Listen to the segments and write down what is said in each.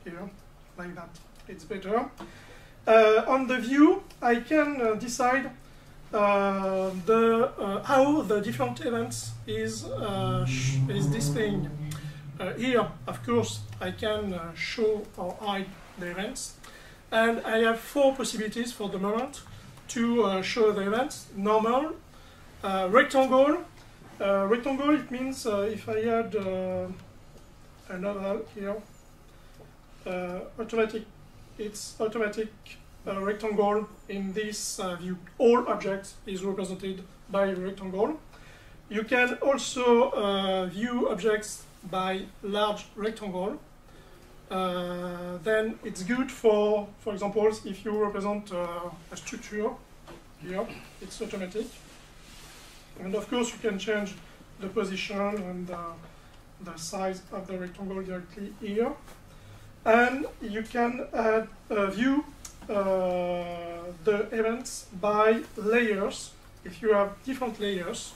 here, like that. It's better. On the view, I can decide how the different events is displaying. Here, of course, I can show or hide the events. And I have 4 possibilities for the moment to show the events. Normal, rectangle. Rectangle, it means if I add another here, automatic, it's automatic rectangle in this view. All objects is represented by a rectangle. You can also view objects by large rectangle. Then it's good for example, if you represent a structure here, it's automatic. And of course, you can change the position and the size of the rectangle directly here. And you can view the events by layers, if you have different layers.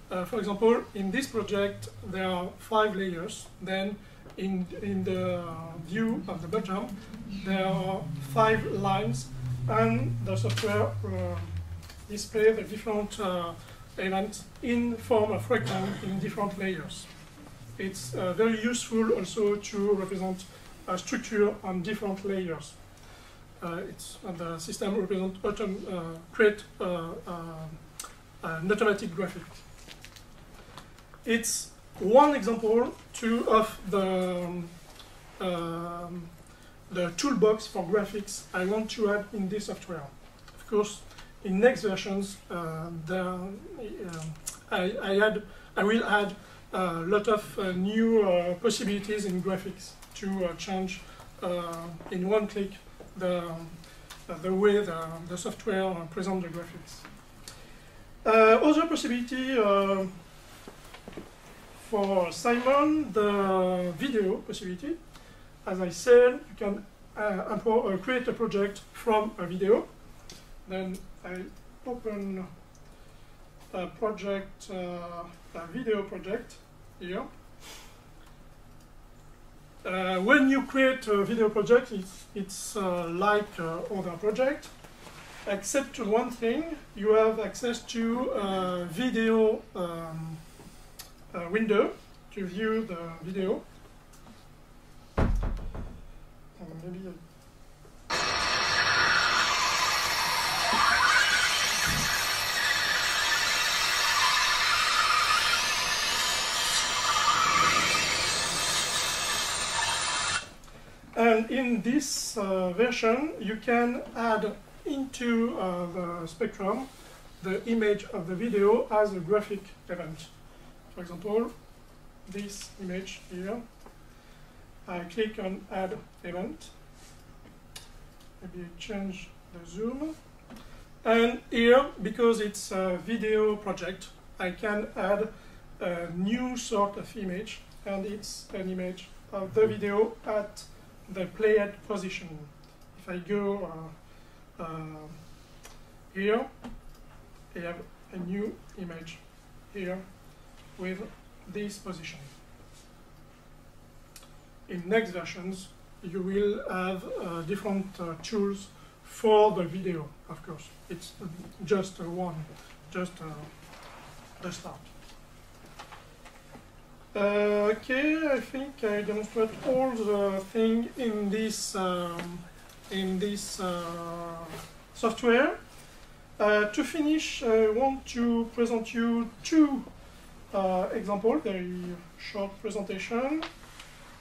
For example, in this project, there are 5 layers. Then in the view of the bottom, there are 5 lines, and the software displays the different events in form of rectangle in different layers. It's very useful also to represent a structure on different layers. The system create an automatic graphic. It's one example of the toolbox for graphics I want to add in this software. Of course, in next versions, I will add a lot of new possibilities in graphics to change in one click the way the software presents the graphics. Other possibility for Simon, the video possibility. As I said, you can create a project from a video. Then I open a project, a video project here. When you create a video project, it's like other project, except one thing: you have access to a video window to view the video. Maybe and in this version, you can add into the spectrum the image of the video as a graphic event. For example, this image here. I click on Add Event. Maybe change the zoom. And here, because it's a video project, I can add a new sort of image, and it's an image of the video at the playhead position. If I go here, I have a new image here with this position. In next versions, you will have different tools for the video, of course. It's just the start. Okay, I think I demonstrate all the things in this software. To finish, I want to present you 2 examples, very short presentation.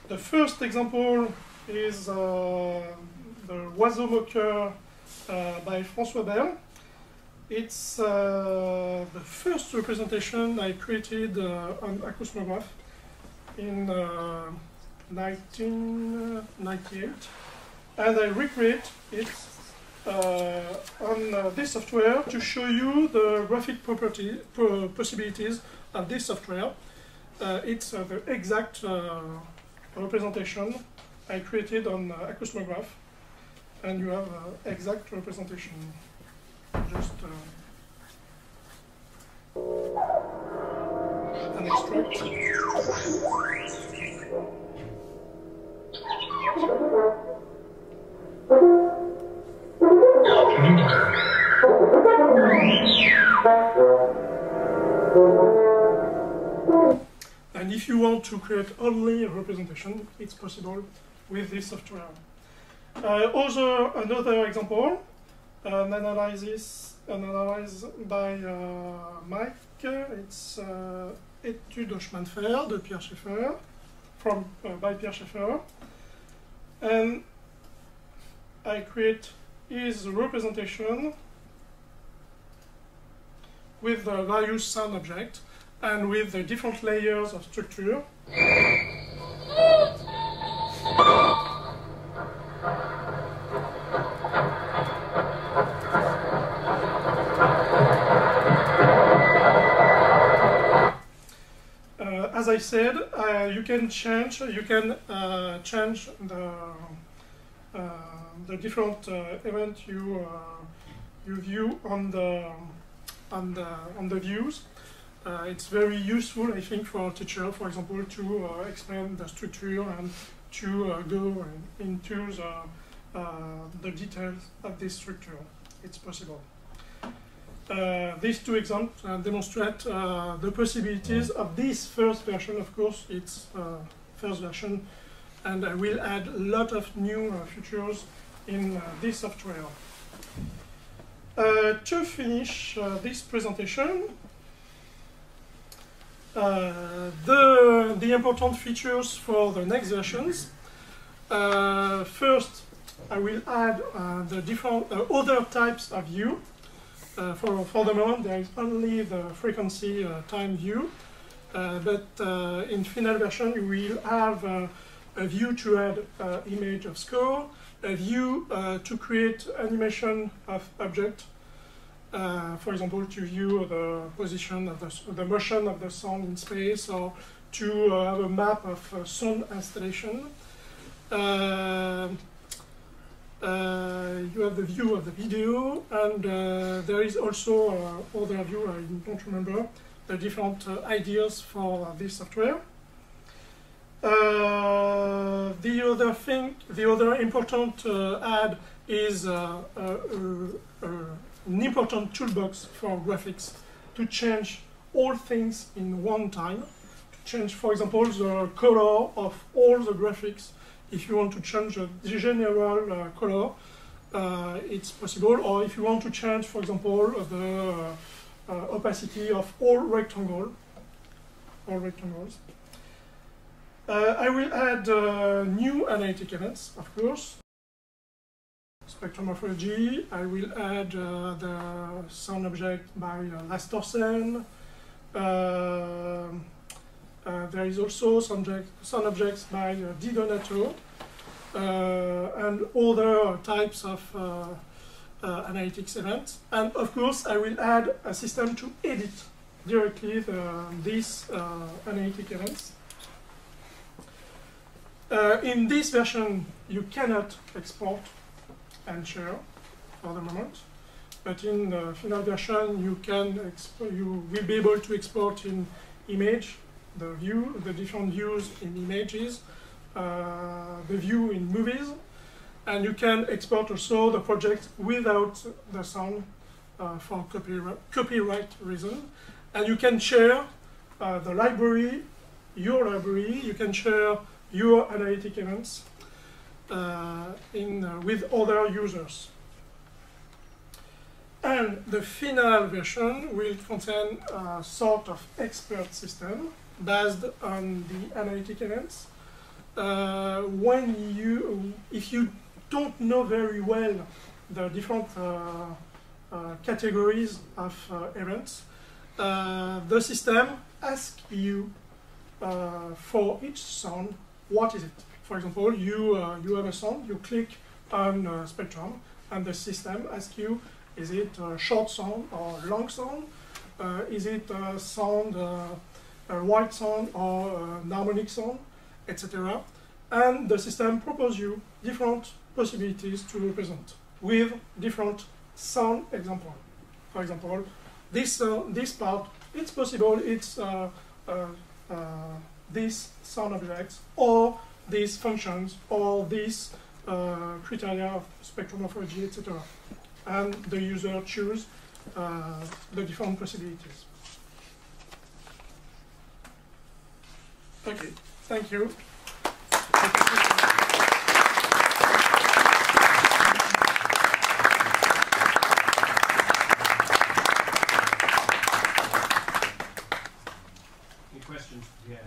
The first example is the Oiseau Moqueur by François Bell. It's the first representation I created on acousmograph in 1998, and I recreate it on this software to show you the graphic possibilities of this software. It's the exact representation I created on acousmograph, and you have exact representation. Just an extract. And if you want to create only a representation, it's possible with this software. Another example, an analysis analyzed by Mike. It's Étude au chemin de fer de Pierre Schaeffer, by Pierre Schaeffer. And I create his representation with the various sound objects and with the different layers of structure. As I said, you can change the different event you view on the views. It's very useful, I think, for a teacher, for example, to explain the structure and to go into the details of this structure. It's possible. These two examples demonstrate the possibilities of this first version. Of course, it's first version, and I will add a lot of new features in this software. To finish this presentation, the important features for the next versions. First, I will add the different other types of view. For the moment, there is only the frequency time view, but in final version, you will have a view to add image of score, a view to create animation of object, for example, to view the position of the motion of the sound in space, or to have a map of sound installation. You have the view of the video, and there is also other view, I don't remember, the different ideas for this software. The other important add is an important toolbox for graphics to change all things in one time. To change, for example, the color of all the graphics. If you want to change the general color, it's possible. Or if you want to change, for example, the opacity of all rectangles. I will add new analytic events, of course. Spectromorphology. I will add the sound object by Leicester. There is also sound objects by Di Donato and other types of analytics events. And of course, I will add a system to edit directly these analytic events. In this version, you cannot export and share for the moment, but in the final version, you will be able to export in image, the different views in images, the view in movies, and you can export also the project without the sound for copyright reason. And you can share the library, your library, you can share your analytic events with other users. And the final version will contain a sort of expert system based on the analytic events. If you don't know very well the different categories of events, the system asks you for each sound, what is it? For example, you have a sound, you click on a spectrum, and the system asks you, is it a short sound or long sound? Is it a sound, a white sound or an harmonic sound, etc. And the system proposes you different possibilities to represent with different sound examples. For example, this part, it's possible, it's these sound objects, or these functions, or these criteria of spectromorphology, etc. And the user chooses the different possibilities. Okay, thank you. Any questions? Yeah.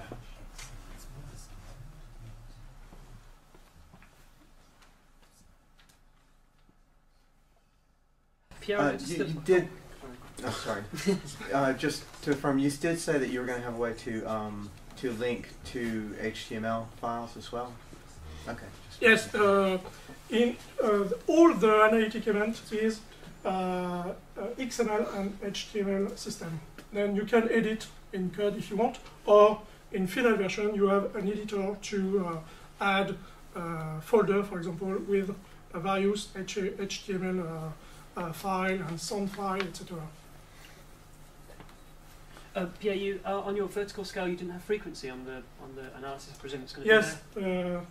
Pierre, you did. Oh, sorry. Just to affirm, you did say that you were going to have a way to link to HTML files as well. Okay. Yes. In all the analytic event is XML and HTML system. Then you can edit in code if you want, or in final version you have an editor to add a folder, for example, with various HTML file and sound file, etc. Pierre, you on your vertical scale, you didn't have frequency on the analysis. I presume it's going to yes, be there.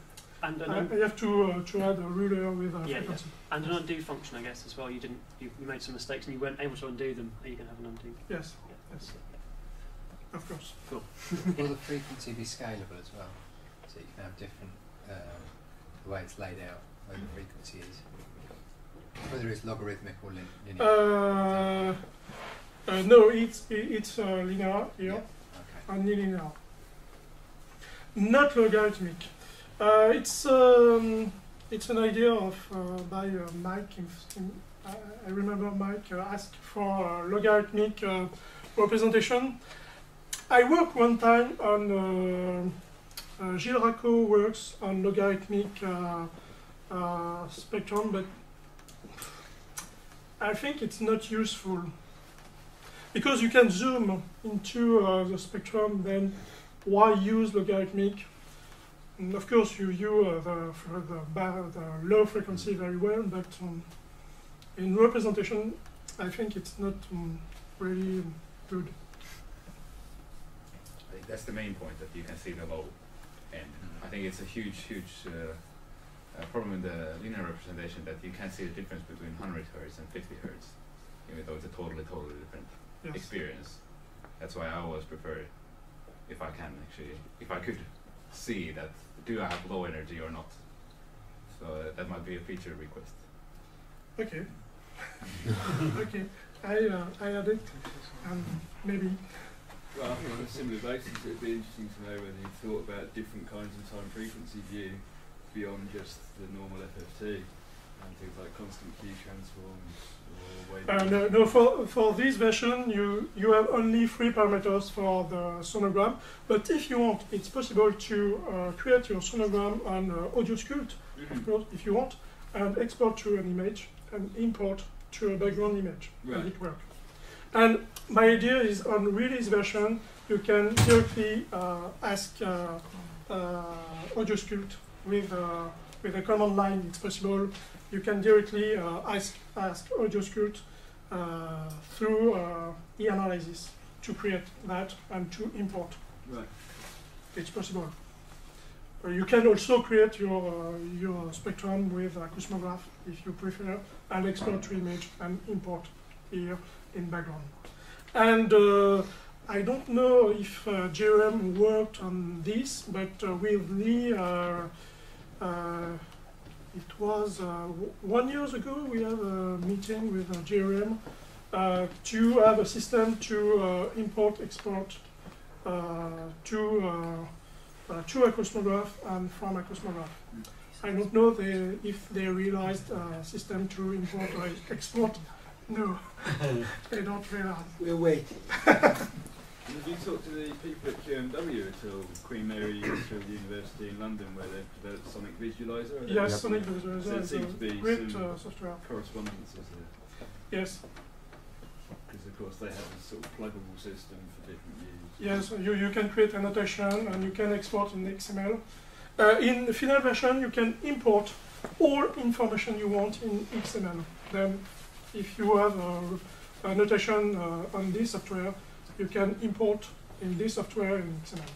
And I have to add a ruler with a frequency. Yeah. And an undo function, I guess, as well. You didn't. You made some mistakes and you weren't able to undo them. Are you going to have an undo? Yes. Yes. Of course. Cool. Will the frequency be scalable as well? So you can have different the way it's laid out, where the frequency is. Whether it's logarithmic or linear? No, it's linear here, Okay. and nonlinear. Not logarithmic. It's an idea of by Mike. I remember Mike asked for logarithmic representation. I worked one time on Gilles Racco works on logarithmic spectrum, but I think it's not useful because you can zoom into the spectrum. Then why use logarithmic? And of course, you use the low frequency very well, but in representation, I think it's not really good. I think that's the main point, that you can see the low end. I think it's a huge problem in the linear representation that you can't see the difference between 100 Hz and 50 Hz, even though it's a totally different experience. That's why I always prefer, if I can actually, if I could see that, do I have low energy or not? So that might be a feature request. Okay. Okay, I add it, maybe. Well, I think on a similar basis, it would be interesting to know whether you thought about different kinds of time frequency view beyond just the normal FFT and things like constant Q transforms or wave. No, for this version, you have only 3 parameters for the sonogram. But if you want, it's possible to create your sonogram on AudiosCult, of course, if you want, and export to an image and import to a background image. Right. And it works. And my idea is on release version, you can directly ask AudiosCult with a command line. It's possible. You can directly ask AudiosCult through EAnalysis to create that and to import. Right. It's possible. You can also create your spectrum with a cosmograph if you prefer, and export to image and import here in background. And I don't know if JRM worked on this, but with Leigh, it was 1 year ago we had a meeting with JRM to have a system to import, export to a cosmograph and from a cosmograph. I don't know if they realized a system to import or export. No, they don't realize. We'll wait. Have you talked to the people at QMW at all, Queen Mary University in London, where they've developed Sonic Visualizer? Yes, Sonic Visualizer So it is seems to be great some software. correspondence, is there? Yes. Because of course they have a sort of pluggable system for different use. Yes, you can create a notation and you can export in XML. In the final version, you can import all information you want in XML. Then, if you have a notation on this software, you can import in this software in XML.